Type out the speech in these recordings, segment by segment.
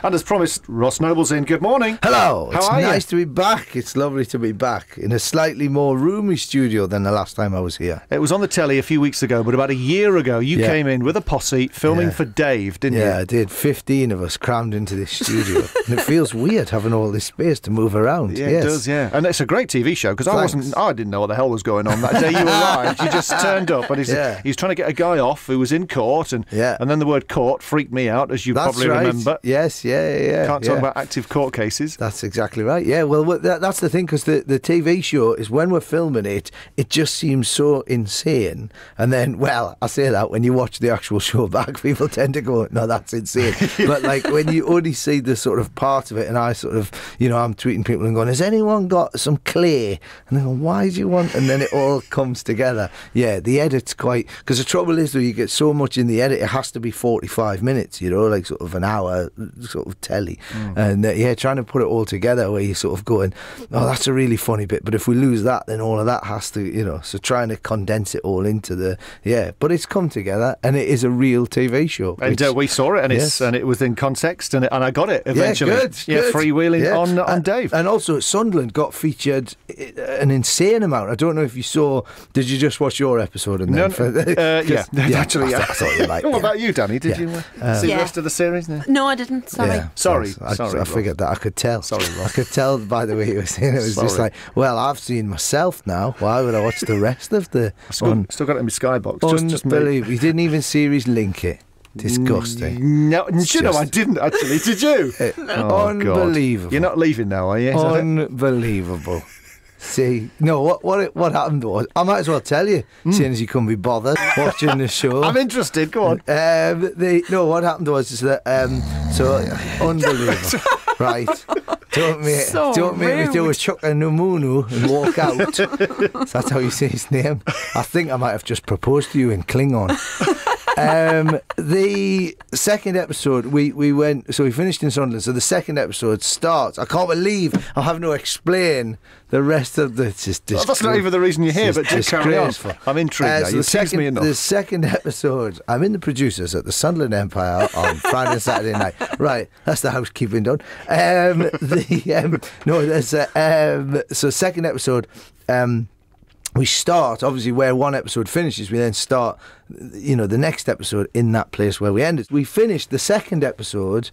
And as promised, Ross Noble's in. Good morning. Hello. How it's are nice you? to be back. It's lovely to be back in a slightly more roomy studio than the last time I was here. It was on the telly a few weeks ago, but about a year ago, you came in with a posse filming for Dave, didn't you? Yeah, I did. 15 of us crammed into this studio. And it feels weird having all this space to move around. Yeah, it does, yeah. And it's a great TV show, because I didn't know what the hell was going on that day you arrived. You just turned up, and he's trying to get a guy off who was in court, and then the word court freaked me out, as you probably remember. Yes, yeah. Can't talk about active court cases. That's exactly right. Yeah, well, that's the thing, because the TV show is when we're filming it, it just seems so insane. And then, well, I say that when you watch the actual show back, people tend to go, no, that's insane. But like when you only see the sort of part of it, and I sort of, I'm tweeting people and going, has anyone got some clay? And they go, why do you want? And then it all comes together. Yeah, the edit's quite, because the trouble is, though, you get so much in the edit, it has to be 45 minutes, like sort of an hour sort of telly. And trying to put it all together where you're sort of going, oh, that's a really funny bit, but if we lose that, then all of that has to, so trying to condense it all into but it's come together, and it is a real TV show. And we saw it, and it was in context, and I got it eventually. Good. Freewheeling on Dave. And also, Sunderland got featured an insane amount. I don't know if you saw, did you just watch your episode? And actually, yeah. I thought you might. What about you, Danny? Did you see the rest of the series? No, I didn't. Sorry. Yeah. Sorry. I figured that. I could tell. Sorry, Ross. I could tell by the way you were saying it. It was just like, well, I've seen myself now. Why would I watch the rest of the... Still got it in my skybox. Unbelievable. You didn't even series link it. Disgusting. No, I didn't actually. Did you? Unbelievable. God. You're not leaving now, are you? Unbelievable. See, no, what happened was, I might as well tell you, seeing as you couldn't be bothered watching the show. I'm interested, go on. What happened was is that, unbelievable, right? Don't make me do a Chuck and Numunu and walk out. So that's how you say his name. I think I might have just proposed to you in Klingon. The second episode, we finished in Sunderland, so the second episode starts. I can't believe I'm having to explain the rest of the... that's not even the reason you're here, but just carry on. I'm intrigued now. You tease me enough. The second episode, I'm in the producers at the Sunderland Empire on Friday and Saturday night. Right, that's the housekeeping done. So second episode... we start, obviously, where one episode finishes, we then start, the next episode in that place where we ended. We finished the second episode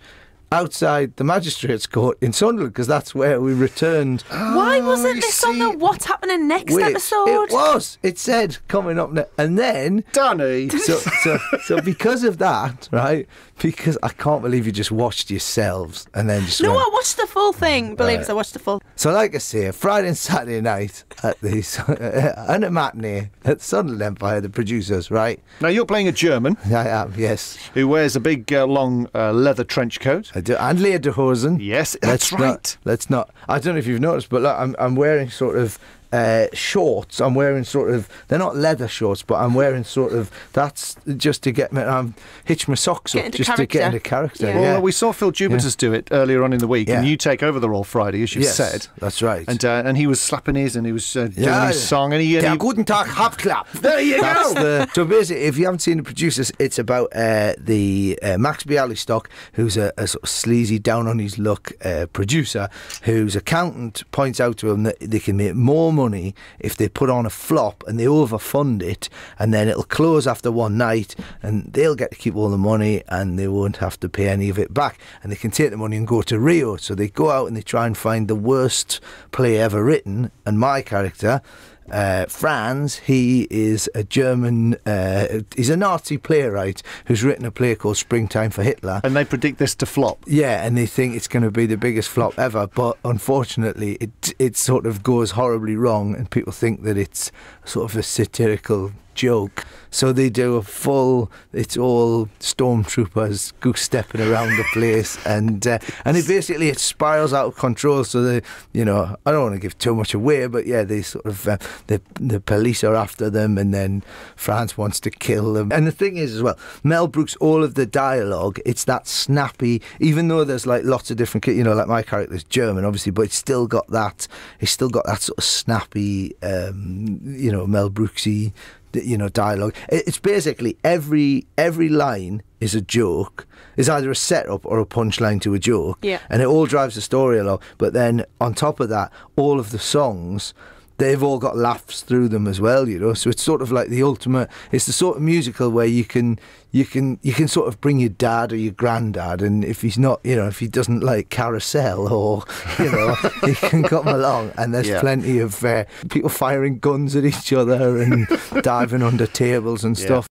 outside the magistrates' court in Sunderland, because that's where we returned. Why wasn't this on the What's Happening Next episode? It was. It said coming up next. And then... Danny! So because of that, right, because I can't believe you just watched yourselves and then just I watched the full thing. Believe us, I watched the full. So like I say, Friday and Saturday night at and a matinee at Sunderland Empire, the producers, right? Now you're playing a German. I am, yes. Who wears a big, long leather trench coat. I do, and lederhosen. Yes, that's right. Let's not. I don't know if you've noticed, but look, I'm wearing sort of shorts. I'm wearing sort of, they're not leather shorts, but I'm wearing sort of, that's just to get me, hitch my socks up just to get into character. Yeah. Well, we saw Phil Jupiters do it earlier on in the week, and you take over the role Friday, as you've said. That's right. And he was slapping his, and he was doing his song, and he... Guten Tag, Hauptklapp. There you go! So basically, if you haven't seen the producers, it's about the Max Bialystock, who's a sort of sleazy, down-on-his-luck producer, whose accountant points out to him that they can make more money if they put on a flop and they overfund it, and then it'll close after one night and they'll get to keep all the money and they won't have to pay any of it back, and they can take the money and go to Rio. So they go out and they try and find the worst play ever written, and my character, Franz, he is a German, he's a Nazi playwright who's written a play called Springtime for Hitler. And they predict this to flop. Yeah, and they think it's going to be the biggest flop ever, but unfortunately it sort of goes horribly wrong, and people think that it's sort of a satirical joke. So they do a full, it's all stormtroopers goose-stepping around the place, and it basically, it spirals out of control. So they, I don't want to give too much away, but yeah, they sort of, the police are after them, and then France wants to kill them. And the thing is as well, Mel Brooks, all of the dialogue, it's that snappy, even though there's like lots of different, like my character's German, obviously, but it's still got that sort of snappy, Mel Brooksy dialogue. It's basically every line is a joke. It's either a setup or a punchline to a joke. Yeah. And it all drives the story along. But then on top of that, all of the songs, they've all got laughs through them as well, So it's sort of like the ultimate. It's the sort of musical where you can sort of bring your dad or your granddad, and if he's not, if he doesn't like Carousel or, he can come along, and there's plenty of people firing guns at each other and diving under tables and stuff.